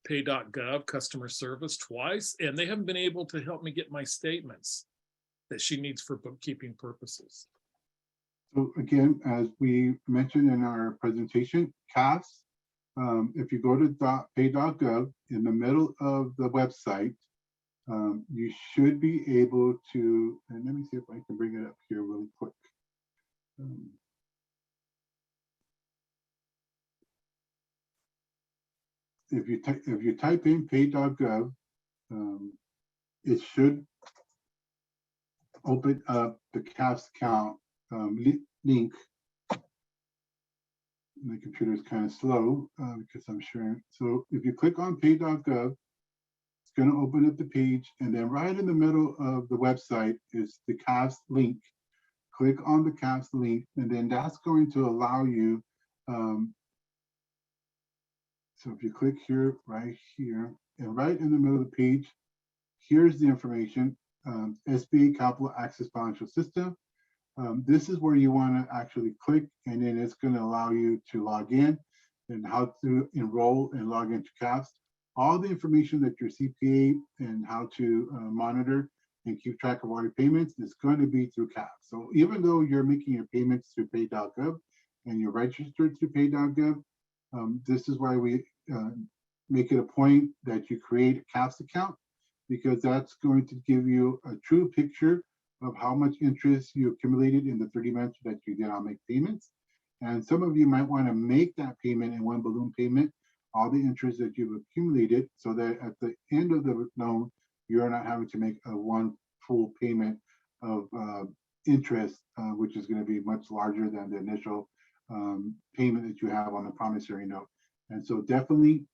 Pay.gov customer service twice, and they haven't been able to help me get my statements that she needs for bookkeeping purposes. So again, as we mentioned in our presentation, CAS, if you go to pay.gov, in the middle of the website, you should be able to, and let me see if I can bring it up here really quick. If you type in pay.gov, it should open up the CAS account link. My computer is kind of slow because I'm sharing. So if you click on pay.gov, it's going to open up the page, and then right in the middle of the website is the CAS link. Click on the CAS link, and then that's going to allow you. So if you click here, right here, and right in the middle of the page, here's the information, SBA Capital Access Financial System. This is where you want to actually click, and then it's going to allow you to log in and how to enroll and log into CAS. All the information that your CPA and how to monitor and keep track of all your payments is going to be through CAS. So even though you're making your payments through Pay.gov and you're registered through Pay.gov, this is why we make it a point that you create a CAS account, because that's going to give you a true picture of how much interest you accumulated in the 30 months that you did not make payments. And some of you might want to make that payment in one balloon payment, all the interest that you've accumulated, so that at the end of the loan, you're not having to make a one full payment of interest, which is going to be much larger than the initial payment that you have on the promissory note. And so definitely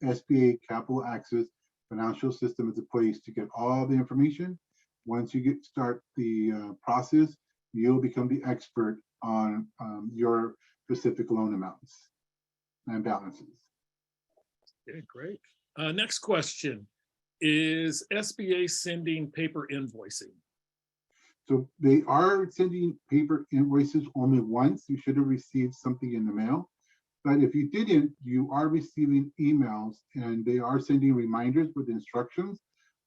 SBA Capital Access Financial System is a place to get all the information. Once you start the process, you'll become the expert on your specific loan amounts and balances. Okay, great. Next question. Is SBA sending paper invoicing? So they are sending paper invoices only once. You should have received something in the mail. But if you didn't, you are receiving emails, and they are sending reminders with instructions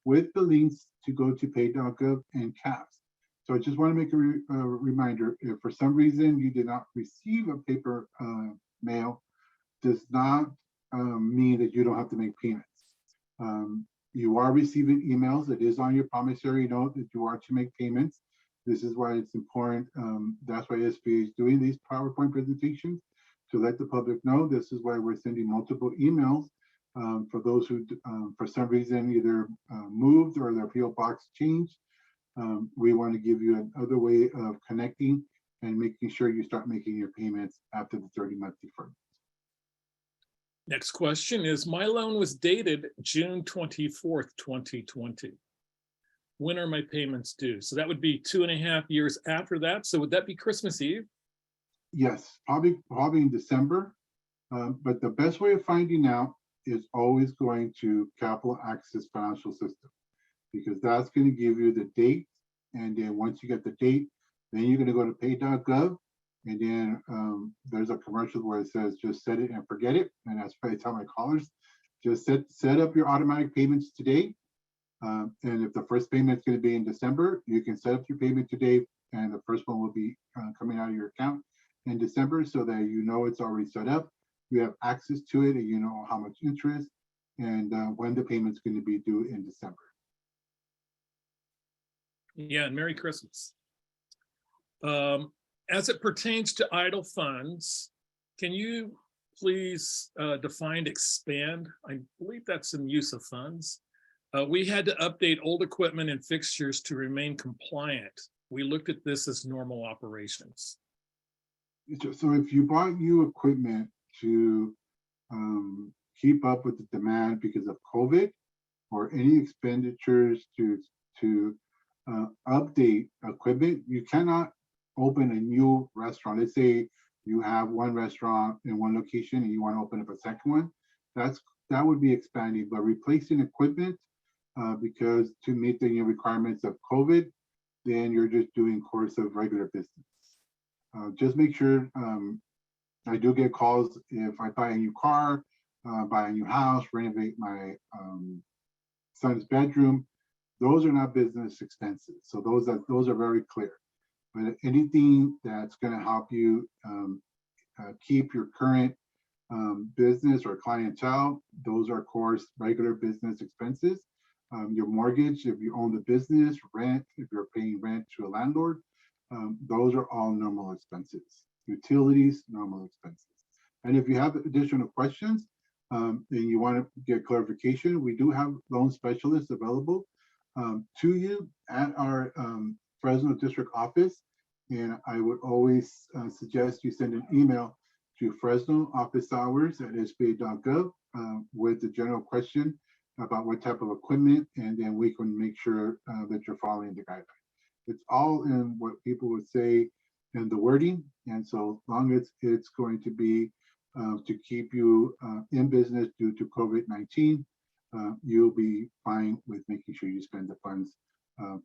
with the links to go to Pay.gov and CAS. So I just want to make a reminder, if for some reason you did not receive a paper mail, does not mean that you don't have to make payments. You are receiving emails. It is on your promissory note that you are to make payments. This is why it's important. That's why SBA is doing these PowerPoint presentations, to let the public know. This is why we're sending multiple emails for those who, for some reason, either moved or their PO box changed. We want to give you another way of connecting and making sure you start making your payments after the 30-month deferment. Next question is, my loan was dated June 24th, 2020. When are my payments due? So that would be 2.5 years after that. So would that be Christmas Eve? Yes, probably in December. But the best way of finding out is always going to Capital Access Financial System, because that's going to give you the date. And then once you get the date, then you're going to go to Pay.gov. And then there's a commercial where it says, just set it and forget it. And that's what I tell my callers, just set up your automatic payments today. And if the first payment is going to be in December, you can set up your payment today, and the first one will be coming out of your account in December, so that you know it's already set up. You have access to it, and you know how much interest and when the payment's going to be due in December. Yeah, and Merry Christmas. As it pertains to idle funds, can you please define expand? I believe that's in use of funds. We had to update old equipment and fixtures to remain compliant. We looked at this as normal operations. So if you bought new equipment to keep up with the demand because of COVID, or any expenditures to update equipment, you cannot open a new restaurant. Let's say you have one restaurant in one location and you want to open up a second one. That would be expanding. But replacing equipment, because to meet the requirements of COVID, then you're just doing course of regular business. Just make sure, I do get calls if I buy a new car, buy a new house, renovate my son's bedroom. Those are not business expenses. So those are very clear. But anything that's going to help you keep your current business or clientele, those are, of course, regular business expenses. Your mortgage, if you own the business, rent, if you're paying rent to a landlord, those are all normal expenses. Utilities, normal expenses. And if you have additional questions and you want to get clarification, we do have loan specialists available to you at our Fresno District office. And I would always suggest you send an email to Fresno office hours at SBA.gov with the general question about what type of equipment, and then we can make sure that you're following the guidelines. It's all in what people would say in the wording, and so as long as it's going to be to keep you in business due to COVID-19, you'll be fine with making sure you spend the funds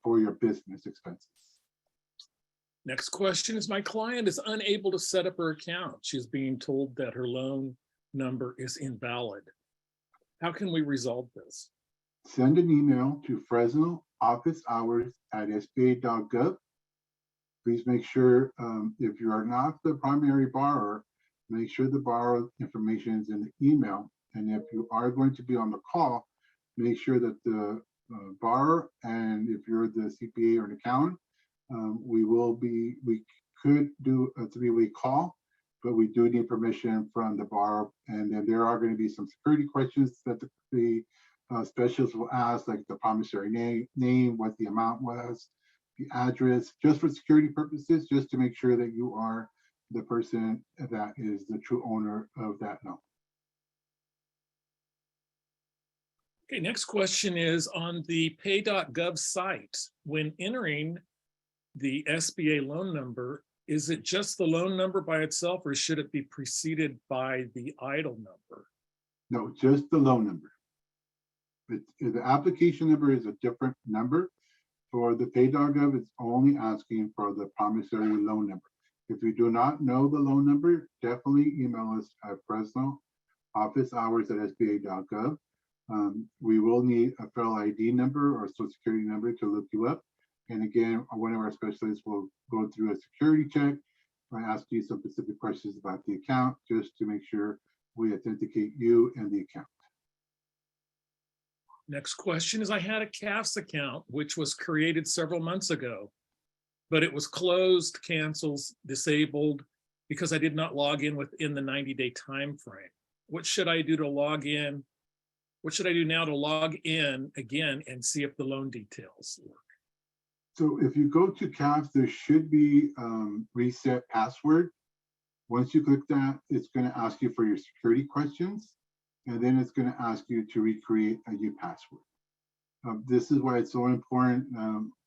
for your business expenses. Next question is, my client is unable to set up her account. She's being told that her loan number is invalid. How can we resolve this? Send an email to Fresno office hours at SBA.gov. Please make sure if you are not the primary borrower, make sure the borrower information is in the email. And if you are going to be on the call, make sure that the borrower, and if you're the CPA or an accountant, we could do a three-way call, but we do need permission from the borrower. And then there are going to be some security questions that the specialist will ask, like the promissory name, what the amount was, the address, just for security purposes, just to make sure that you are the person that is the true owner of that loan. Okay, next question is, on the Pay.gov site, when entering the SBA loan number, is it just the loan number by itself, or should it be preceded by the EIDL number? No, just the loan number. The application number is a different number. For the Pay.gov, it's only asking for the promissory loan number. If you do not know the loan number, definitely email us at Fresno office hours at SBA.gov. We will need a federal ID number or social security number to look you up. And again, one of our specialists will go through a security check by asking you some specific questions about the account, just to make sure we authenticate you and the account. Next question is, I had a CAFS account, which was created several months ago, but it was closed, canceled, disabled, because I did not log in within the 90-day time frame. What should I do to log in? What should I do now to log in again and see if the loan details work? So if you go to CAFS, there should be reset password. Once you click that, it's going to ask you for your security questions, and then it's going to ask you to recreate a new password. This is why it's so important.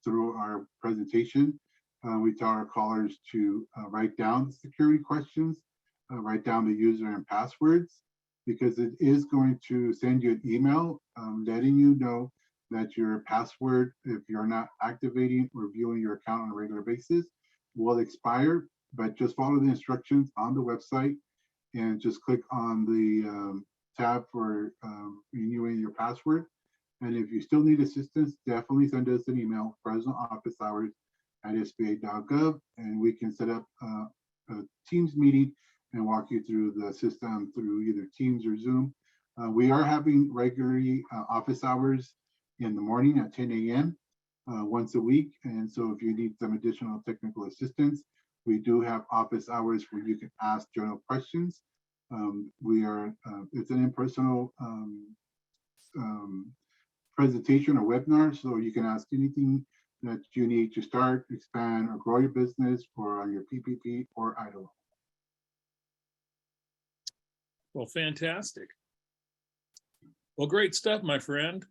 Through our presentation, we tell our callers to write down the security questions, write down the user and passwords, because it is going to send you an email letting you know that your password, if you're not activating or viewing your account on a regular basis, will expire. But just follow the instructions on the website and just click on the tab for renewing your password. And if you still need assistance, definitely send us an email, Fresno office hours at SBA.gov, and we can set up a Teams meeting and walk you through the system through either Teams or Zoom. We are having regularly office hours in the morning at 10 a.m. Once a week. And so if you need some additional technical assistance, we do have office hours where you can ask general questions. It's an in-person presentation or webinar, so you can ask anything that you need to start, expand, or grow your business, or on your PPP or EIDL. Well, fantastic. Well, great stuff, my friend.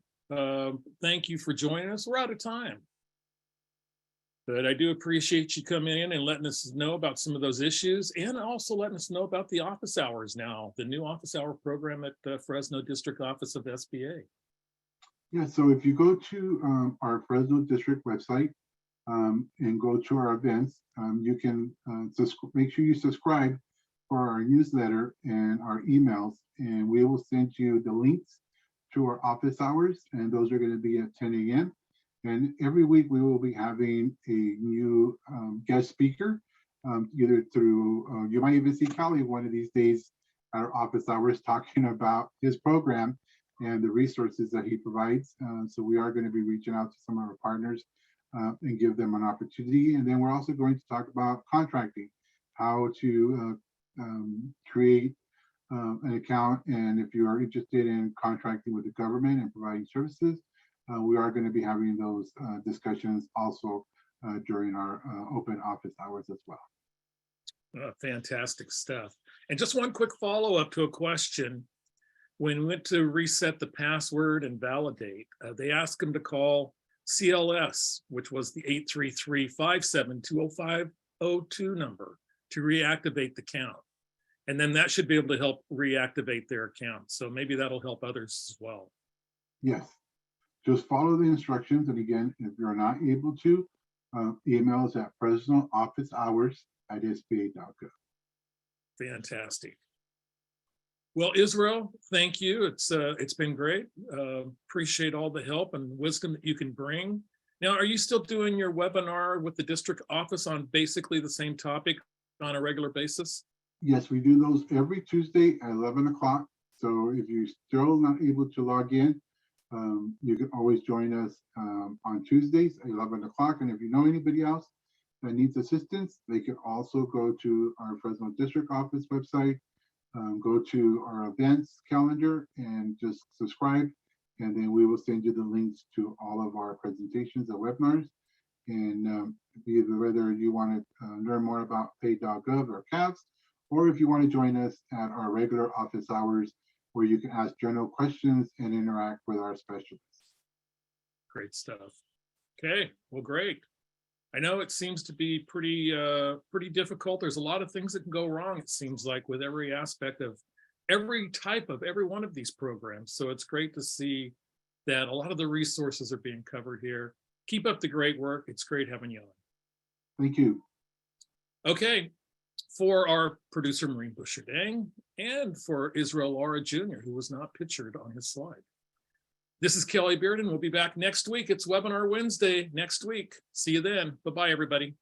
Thank you for joining us. We're out of time, but I do appreciate you coming in and letting us know about some of those issues, and also letting us know about the office hours now, the new office hour program at the Fresno District Office of SBA. Yeah, so if you go to our Fresno District website, and go to our events, you can make sure you subscribe for our newsletter and our emails, and we will send you the links to our office hours, and those are going to be at 10 a.m. And every week we will be having a new guest speaker, either through, you might even see Kelly one of these days at our office hours talking about his program and the resources that he provides. So we are going to be reaching out to some of our partners and give them an opportunity. And then we're also going to talk about contracting, how to create an account. And if you are interested in contracting with the government and providing services, we are going to be having those discussions also during our open office hours as well. Fantastic stuff. And just one quick follow-up to a question. When we went to reset the password and validate, they asked them to call CLS, which was the 833-572-0502 number, to reactivate the account. And then that should be able to help reactivate their account. So maybe that'll help others as well. Yes, just follow the instructions. And again, if you're not able to, email us at Fresno office hours at SBA.gov. Fantastic. Well, Israel, thank you. It's been great. Appreciate all the help and wisdom that you can bring. Now, are you still doing your webinar with the district office on basically the same topic on a regular basis? Yes, we do those every Tuesday at 11 o'clock. So if you're still not able to log in, you can always join us on Tuesdays at 11 o'clock. And if you know anybody else that needs assistance, they can also go to our Fresno District office website, go to our events calendar and just subscribe. And then we will send you the links to all of our presentations and webinars. And either whether you want to learn more about Pay.gov or CAVS, or if you want to join us at our regular office hours where you can ask general questions and interact with our specialists. Great stuff. Okay, well, great. I know it seems to be pretty difficult. There's a lot of things that can go wrong, it seems like, with every aspect of every type of every one of these programs. So it's great to see that a lot of the resources are being covered here. Keep up the great work. It's great having you on. Thank you. Okay, for our producer, Maureen Busher-Dang, and for Israel Lara Jr., who was not pictured on his slide. This is Kelly Bearden. We'll be back next week. It's Webinar Wednesday next week. See you then. Bye-bye, everybody.